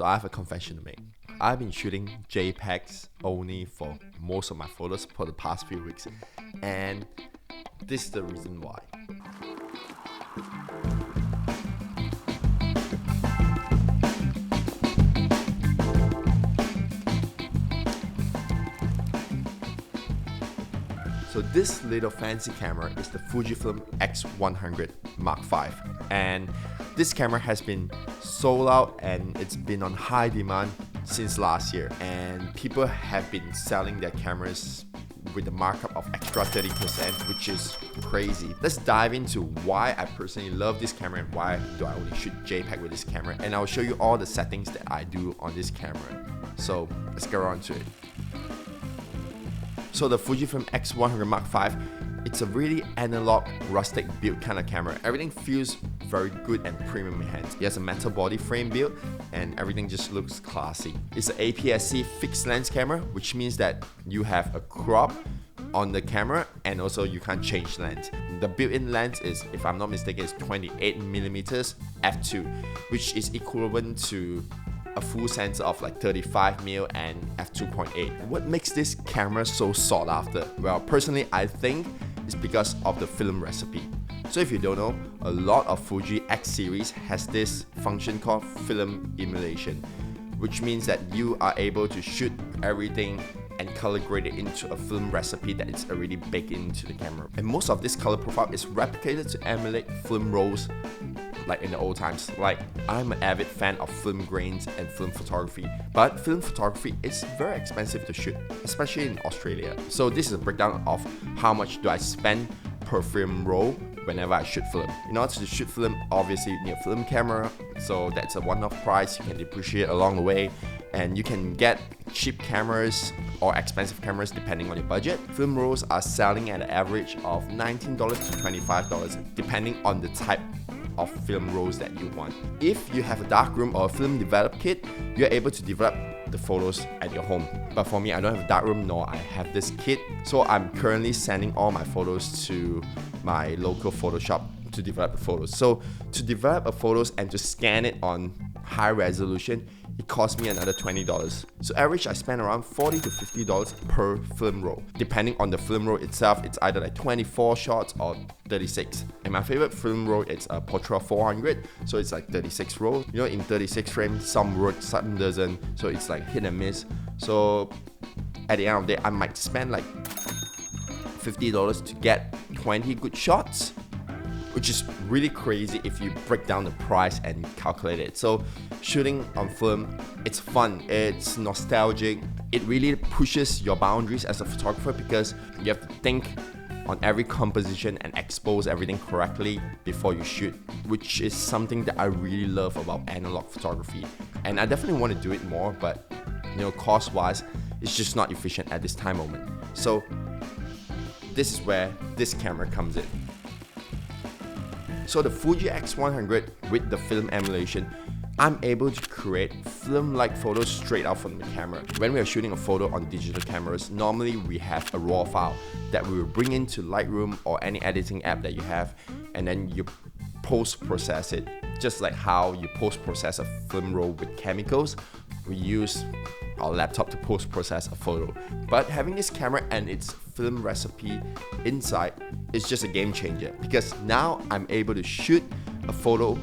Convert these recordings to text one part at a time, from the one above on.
So I have a confession to make. I've been shooting JPEGs only for most of my photos for the past few weeks, and this is the reason why. So this little fancy camera is the Fujifilm X100 Mark V, and this camera has been sold out and it's been on high demand since last year, and people have been selling their cameras with a markup of extra 30%, which is crazy. Let's dive into why I personally love this camera and why do I only shoot JPEG with this camera, and I'll show you all the settings that I do on this camera. So let's get on to it. So the Fujifilm X100 Mark V, it's a really analog, rustic build kind of camera. Everything feels very good and premium in hands. It has a metal body frame build and everything just looks classy. It's an APS-C fixed lens camera, which means that you have a crop on the camera and also you can't change lens. The built-in lens is, if I'm not mistaken, is 28mm f2, which is equivalent to a full sensor of like 35mm and f2.8. What makes this camera so sought after? Well, personally, I think it's because of the film recipe. So if you don't know, a lot of Fuji X series has this function called film emulation, which means that you are able to shoot everything and color grade it into a film recipe that is already baked into the camera. And most of this color profile is replicated to emulate film rolls like in the old times. Like, I'm an avid fan of film grains and film photography, but film photography is very expensive to shoot, especially in Australia. So this is a breakdown of how much do I spend per film roll whenever I shoot film. In order to shoot film, obviously you need a film camera, so that's a one-off price. You can depreciate along the way, and you can get cheap cameras or expensive cameras depending on your budget. Film rolls are selling at an average of $19 to $25 depending on the type of film rolls that you want. If you have a darkroom or a film develop kit, you're able to develop the photos at your home. But for me, I don't have a darkroom nor I have this kit, so I'm currently sending all my photos to my local Photoshop to develop the photos. So to develop a photos and to scan it on high resolution, it cost me another $20. So average, I spend around $40 to $50 per film roll. Depending on the film roll itself, it's either like 24 shots or 36. And my favorite film roll is a Portra 400, so it's like 36 rolls. You know, in 36 frames, some work, some doesn't, so it's like hit and miss. So at the end of the day, I might spend like $50 to get 20 good shots, which is really crazy if you break down the price and calculate it. So shooting on film, it's fun, it's nostalgic, it really pushes your boundaries as a photographer because you have to think on every composition and expose everything correctly before you shoot, which is something that I really love about analog photography. And I definitely want to do it more, but cost-wise, it's just not efficient at this time moment. So this is where this camera comes in. So the Fuji X100 with the film emulation, I'm able to create film-like photos straight out from the camera. When we are shooting a photo on digital cameras, normally we have a raw file that we will bring into Lightroom or any editing app that you have, and then you post-process it. Just like how you post-process a film roll with chemicals, we use our laptop to post-process a photo. But having this camera and its film recipe inside is just a game changer, because now I'm able to shoot a photo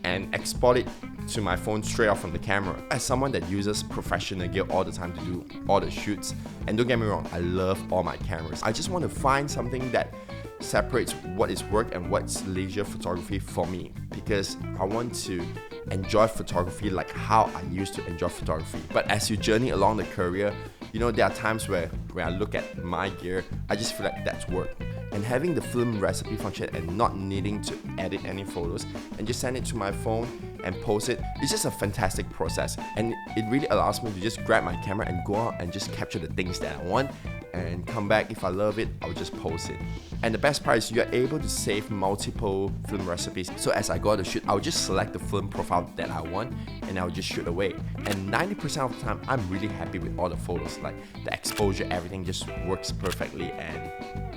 and export it to my phone straight off from the camera. As someone that uses professional gear all the time to do all the shoots, and don't get me wrong, I love all my cameras, I just want to find something that separates what is work and what's leisure photography for me, because I want to enjoy photography like how I used to enjoy photography. But as you journey along the career, there are times where when I look at my gear, I just feel like that's work. And having the film recipe function and not needing to edit any photos and just send it to my phone and post it, it's just a fantastic process. And it really allows me to just grab my camera and go out and just capture the things that I want and come back. If I love it, I'll just post it. And the best part is you're able to save multiple film recipes. So as I go to shoot, I'll just select the film profile that I want and I'll just shoot away. And 90% of the time, I'm really happy with all the photos. Like the exposure, everything just works perfectly, and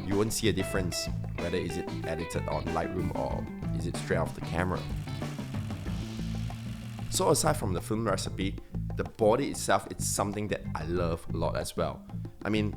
you won't see a difference whether is it edited on Lightroom or is it straight off the camera. So aside from the film recipe, the body itself, it's something that I love a lot as well. I mean,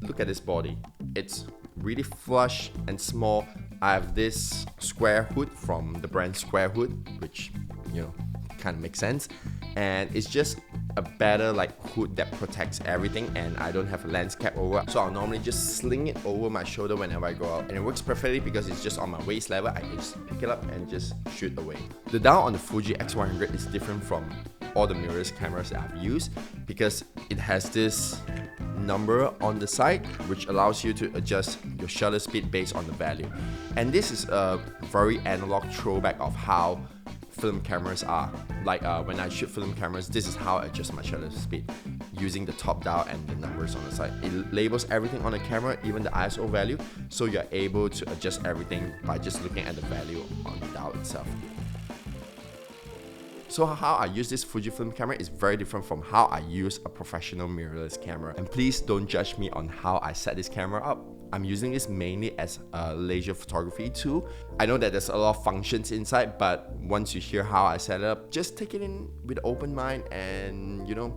look at this body. It's really flush and small. I have this square hood from the brand Square Hood, which, you know, kind of makes sense. And it's just a better like hood that protects everything, and I don't have a lens cap over, so I'll normally just sling it over my shoulder whenever I go out, and it works perfectly because it's just on my waist level. I can just pick it up and just shoot away. The dial on the Fuji X100 is different from all the mirrorless cameras that I've used because it has this number on the side which allows you to adjust your shutter speed based on the value, and this is a very analog throwback of how film cameras are. Like when I shoot film cameras, this is how I adjust my shutter speed using the top dial and the numbers on the side. It labels everything on the camera, even the ISO value, so you're able to adjust everything by just looking at the value on the dial itself. So how I use this Fujifilm camera is very different from how I use a professional mirrorless camera. And please don't judge me on how I set this camera up. I'm using this mainly as a leisure photography tool. I know that there's a lot of functions inside, but once you hear how I set it up, just take it in with an open mind, and you know,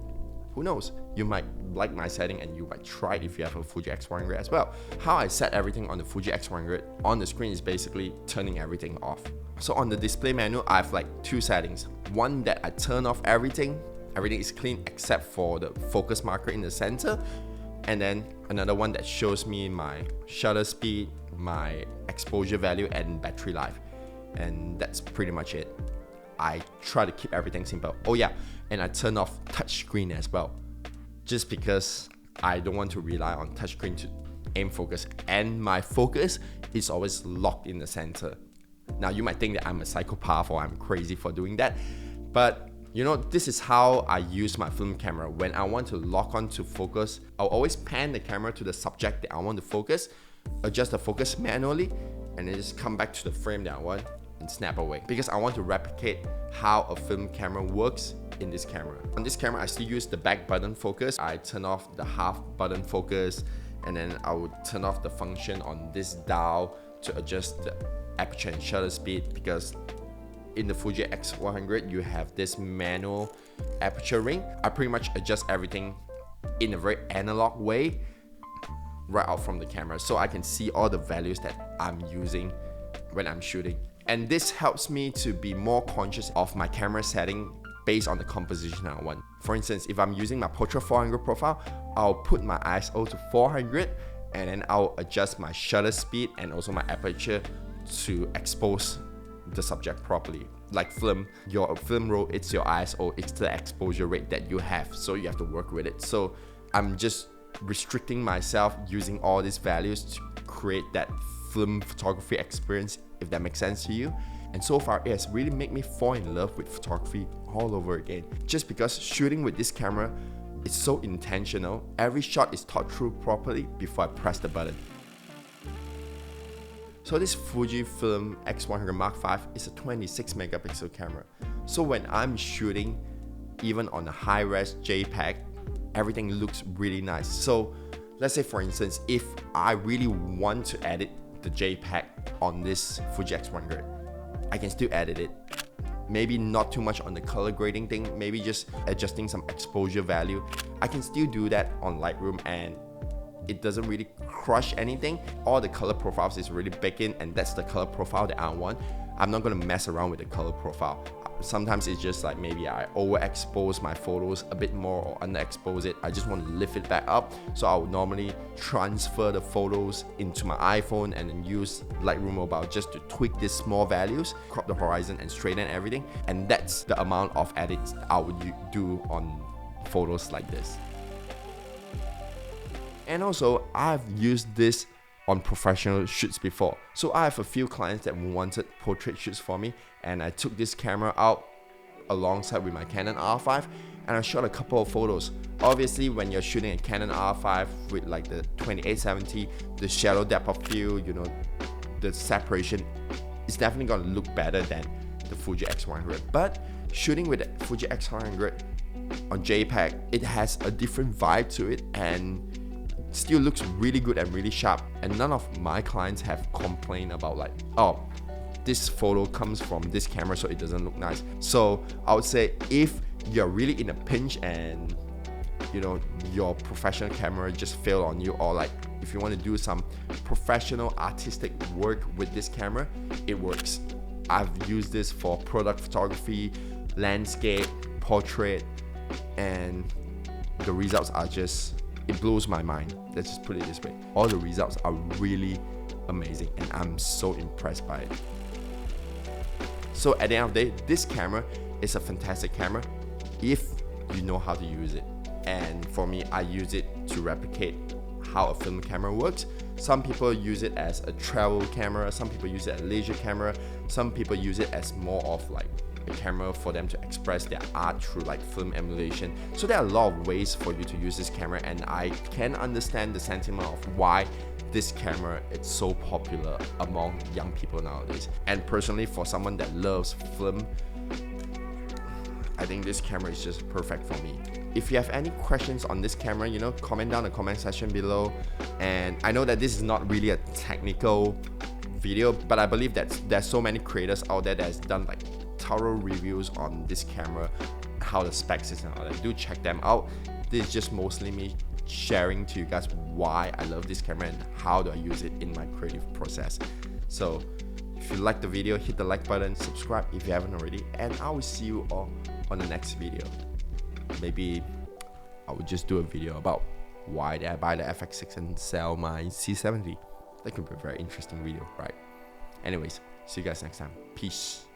who knows, you might like my setting and you might try it if you have a Fuji X100 as well. How I set everything on the Fuji X100 on the screen is basically turning everything off. So on the display menu, I have like two settings. One that I turn off everything is clean except for the focus marker in the center. And then another one that shows me my shutter speed, my exposure value, and battery life. And that's pretty much it. I try to keep everything simple. Oh yeah, and I turn off touchscreen as well, just because I don't want to rely on touchscreen to aim focus, and my focus is always locked in the center. Now you might think that I'm a psychopath or I'm crazy for doing that, but you know, this is how I use my film camera. When I want to lock on to focus, I'll always pan the camera to the subject that I want to focus, adjust the focus manually, and then just come back to the frame that I want and snap away, because I want to replicate how a film camera works in this camera. On this camera, I still use the back button focus. I turn off the half button focus, and then I would turn off the function on this dial to adjust the aperture and shutter speed, because in the Fuji X100 you have this manual aperture ring. I pretty much adjust everything in a very analog way right out from the camera, so I can see all the values that I'm using when I'm shooting. And this helps me to be more conscious of my camera setting based on the composition I want. For instance, if I'm using my Portrait 400 profile, I'll put my ISO to 400, and then I'll adjust my shutter speed and also my aperture to expose the subject properly. Like film, your film roll, it's your ISO, it's the exposure rate that you have, so you have to work with it. So I'm just restricting myself using all these values to create that film photography experience, if that makes sense to you. And so far, it has really made me fall in love with photography all over again, just because shooting with this camera is so intentional. Every shot is thought through properly before I press the button. So this Fujifilm X100 Mark V is a 26 megapixel camera. So when I'm shooting, even on a high-res JPEG, everything looks really nice. So let's say, for instance, if I really want to edit the JPEG on this Fuji X100, I can still edit it. Maybe not too much on the color grading thing, maybe just adjusting some exposure value. I can still do that on Lightroom, and it doesn't really crush anything. All the color profiles is really baked in, and that's the color profile that I want. I'm not gonna mess around with the color profile. Sometimes it's just like maybe I overexpose my photos a bit more or underexpose it. I just want to lift it back up. So I would normally transfer the photos into my iPhone and then use Lightroom Mobile just to tweak these small values, crop the horizon and straighten everything. And that's the amount of edits I would do on photos like this. And also, I've used this on professional shoots before. So I have a few clients that wanted portrait shoots for me, and I took this camera out alongside with my Canon R5 and I shot a couple of photos. Obviously, when you're shooting a Canon R5 with like the 2870, the shallow depth of field, you know, the separation is definitely gonna look better than the Fuji X100. But shooting with the Fuji X100 on JPEG, it has a different vibe to it and still looks really good and really sharp. And none of my clients have complained about like, oh, this photo comes from this camera, so it doesn't look nice. So I would say if you're really in a pinch and you know your professional camera just failed on you, or like if you want to do some professional artistic work with this camera, it works. I've used this for product photography, landscape, portrait, and the results are just, it blows my mind. Let's just put it this way. All the results are really amazing and I'm so impressed by it. So at the end of the day, this camera is a fantastic camera if you know how to use it. And for me, I use it to replicate how a film camera works. Some people use it as a travel camera, some people use it as a leisure camera, some people use it as more of like a camera for them to express their art through like film emulation. So there are a lot of ways for you to use this camera, and I can understand the sentiment of why this camera is so popular among young people nowadays. And personally, for someone that loves film, I think this camera is just perfect for me. If you have any questions on this camera, you know, comment down in the comment section below. And I know that this is not really a technical video, but I believe that there's so many creators out there that's done like thorough reviews on this camera, how the specs is and all that. Do check them out. This is just mostly me sharing to you guys why I love this camera and how do I use it in my creative process. So if you like the video, hit the like button, subscribe if you haven't already, and I will see you all on the next video. Maybe I would just do a video about why did I buy the FX6 and sell my C70. That could be a very interesting video, right? Anyways, see you guys next time. Peace.